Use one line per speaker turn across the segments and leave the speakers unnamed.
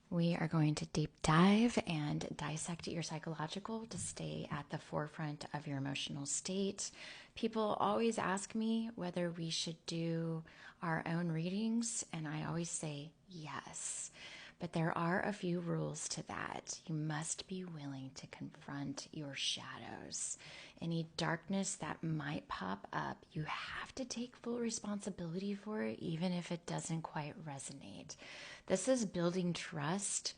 We are going to deep dive and dissect your psychological to stay at the forefront of your emotional state. People always ask me whether we should do our own readings, and I always say yes. But there are a few rules to that. You must be willing to confront your shadows. Any darkness that might pop up, you have to take full responsibility for it, even if it doesn't quite resonate. This is building trust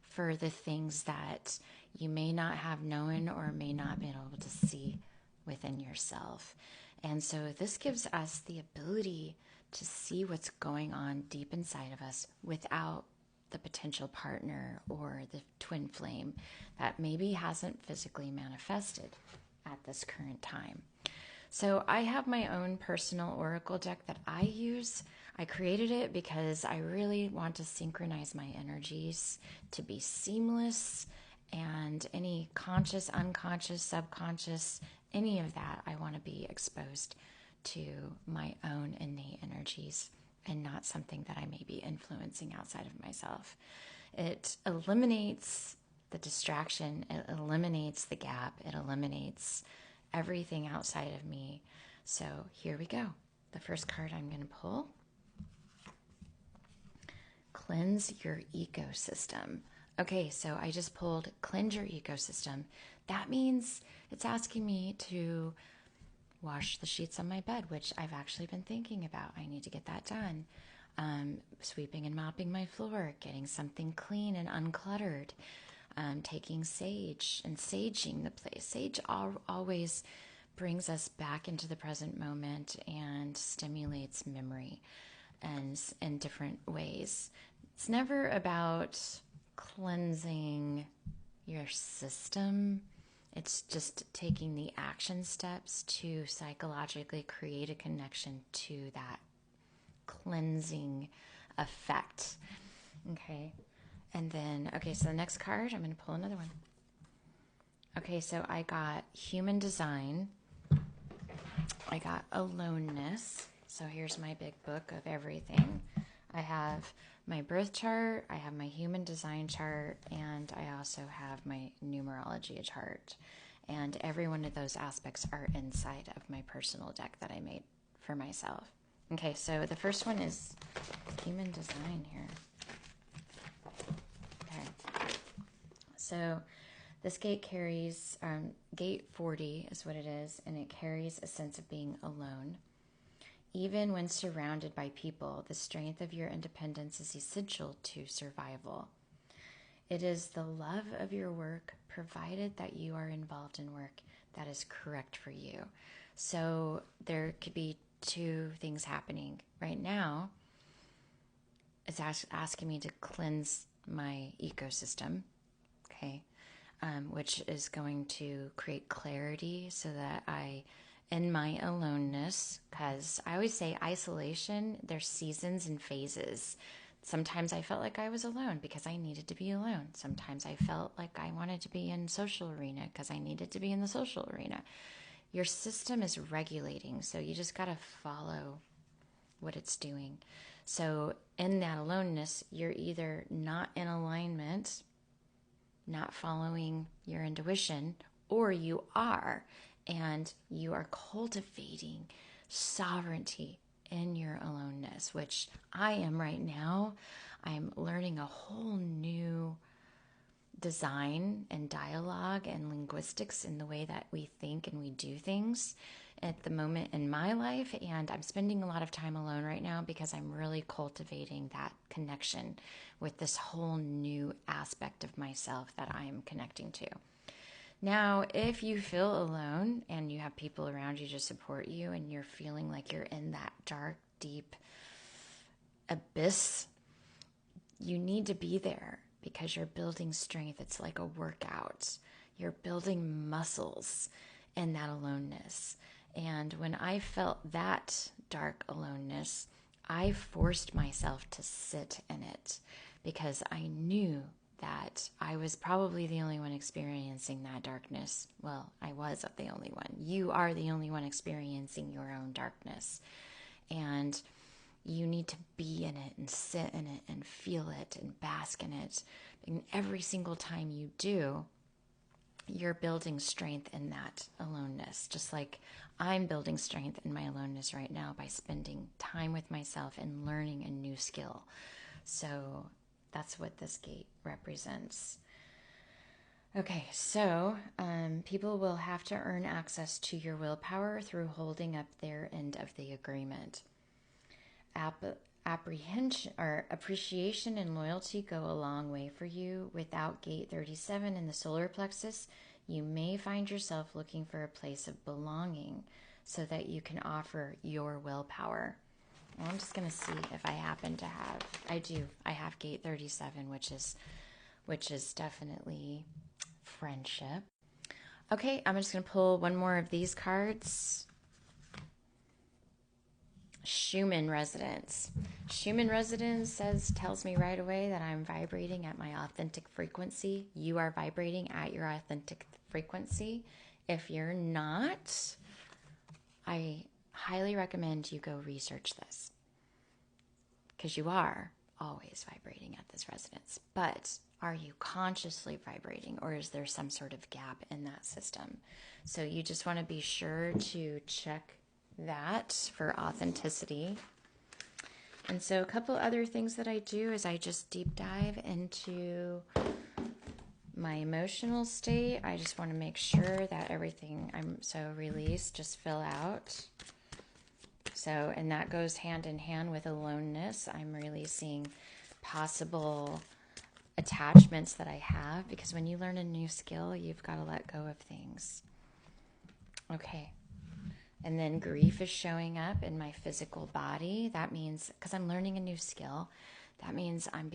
for the things that you may not have known or may not been able to see within yourself. And so this gives us the ability to see what's going on deep inside of us without the potential partner or the twin flame that maybe hasn't physically manifested at this current time. So I have my own personal oracle deck that I use. I created it because I really want to synchronize my energies to be seamless, and any conscious, unconscious, subconscious, any of that, I want to be exposed to my own innate energies and not something that I may be influencing outside of myself. It eliminates the distraction, it eliminates the gap, it eliminates everything outside of me. So here we go. The first card I'm going to pull: Cleanse Your Ecosystem. Okay, so I just pulled Cleanse Your Ecosystem. That means it's asking me to wash the sheets on my bed, which I've actually been thinking about. I need to get that done. Sweeping and mopping my floor, getting something clean and uncluttered, taking sage and saging the place. Sage always brings us back into the present moment and stimulates memory and in different ways. It's never about cleansing your system. It's just taking the action steps to psychologically create a connection to that cleansing effect. Okay. And then, so the next card, I'm going to pull another one. Okay, so I got human design. I got aloneness. So here's my big book of everything. I have my birth chart, I have my human design chart, and I also have my numerology chart. And every one of those aspects are inside of my personal deck that I made for myself. Okay, so the first one is human design here. Okay. So this gate carries, gate 40 is what it is, and it carries a sense of being alone. Even when surrounded by people, the strength of your independence is essential to survival. It is the love of your work, provided that you are involved in work that is correct for you. So there could be two things happening. Right now, it's asking me to cleanse my ecosystem, okay, which is going to create clarity so that in my aloneness, because I always say isolation, there's seasons and phases. Sometimes I felt like I was alone because I needed to be alone. Sometimes I felt like I wanted to be in social arena because I needed to be in the social arena. Your system is regulating, so you just got to follow what it's doing. So in that aloneness, you're either not in alignment, not following your intuition, or you are, and you are cultivating sovereignty in your aloneness, which I am right now. I'm learning a whole new design and dialogue and linguistics in the way that we think and we do things at the moment in my life. And I'm spending a lot of time alone right now because I'm really cultivating that connection with this whole new aspect of myself that I'm connecting to. Now, if you feel alone and you have people around you to support you and you're feeling like you're in that dark, deep abyss, you need to be there because you're building strength. It's like a workout. You're building muscles in that aloneness. And when I felt that dark aloneness, I forced myself to sit in it because I knew that I was probably the only one experiencing that darkness. Well, I was the only one. You are the only one experiencing your own darkness. And You need to be in it and sit in it and feel it and bask in it. And every single time you do, you're building strength in that aloneness, just like I'm building strength in my aloneness right now by spending time with myself and learning a new skill. So that's what this gate represents. Okay, so people will have to earn access to your willpower through holding up their end of the agreement. Apprehension or appreciation and loyalty go a long way for you. Without gate 37 in the solar plexus, you may find yourself looking for a place of belonging so that you can offer your willpower. Well, I'm just going to see if I happen to have, I have gate 37, which is definitely friendship. Okay, I'm just going to pull one more of these cards. Schuman resonance. Schuman resonance tells me right away that I'm vibrating at my authentic frequency. You are vibrating at your authentic frequency. If you're not, I highly recommend you go research this, because you are always vibrating at this resonance. But are you consciously vibrating, or is there some sort of gap in that system? So you just want to be sure to check that for authenticity. And so a couple other things that I do is I just deep dive into my emotional state. I just want to make sure that everything I'm so released, just fill out. So, and that goes hand in hand with aloneness. I'm releasing possible attachments that I have, because when you learn a new skill, you've got to let go of things. Okay. And then grief is showing up in my physical body. That means, because I'm learning a new skill, that means I'm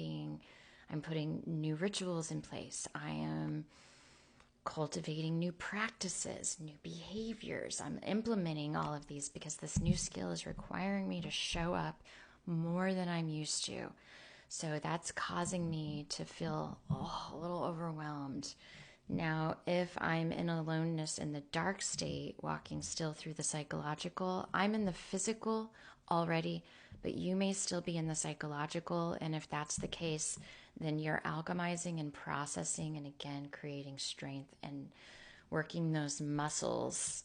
putting new rituals in place. I am cultivating new practices, new behaviors. I'm implementing all of these because this new skill is requiring me to show up more than I'm used to. So that's causing me to feel a little overwhelmed. Now, if I'm in aloneness in the dark state, walking still through the psychological, I'm in the physical already, but you may still be in the psychological. And if that's the case, then you're alchemizing and processing and again creating strength and working those muscles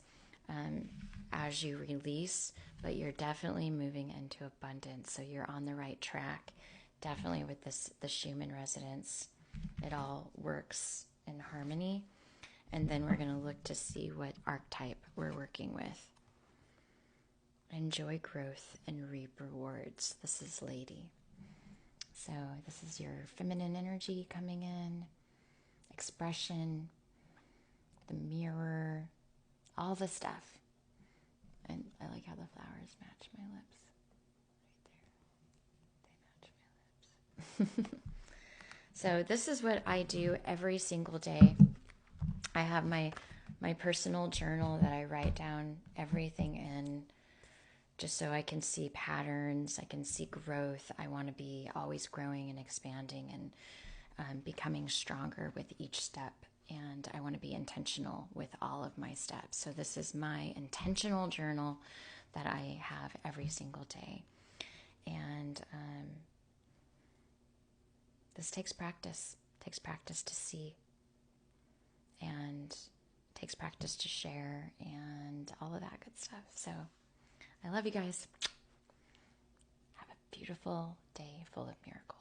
as you release. But you're definitely moving into abundance, so you're on the right track. Definitely with the Schuman resonance, it all works in harmony. And then we're going to look to see what archetype we're working with. Enjoy growth and reap rewards. This is Lady. So this is your feminine energy coming in, expression, the mirror, all the stuff. And I like how the flowers match my lips. Right there. They match my lips. So this is what I do every single day. I have my personal journal that I write down everything in, just so I can see patterns, I can see growth. I want to be always growing and expanding and becoming stronger with each step. And I want to be intentional with all of my steps. So this is my intentional journal that I have every single day. And this takes practice. It takes practice to see. And it takes practice to share and all of that good stuff. So I love you guys. Have a beautiful day full of miracles.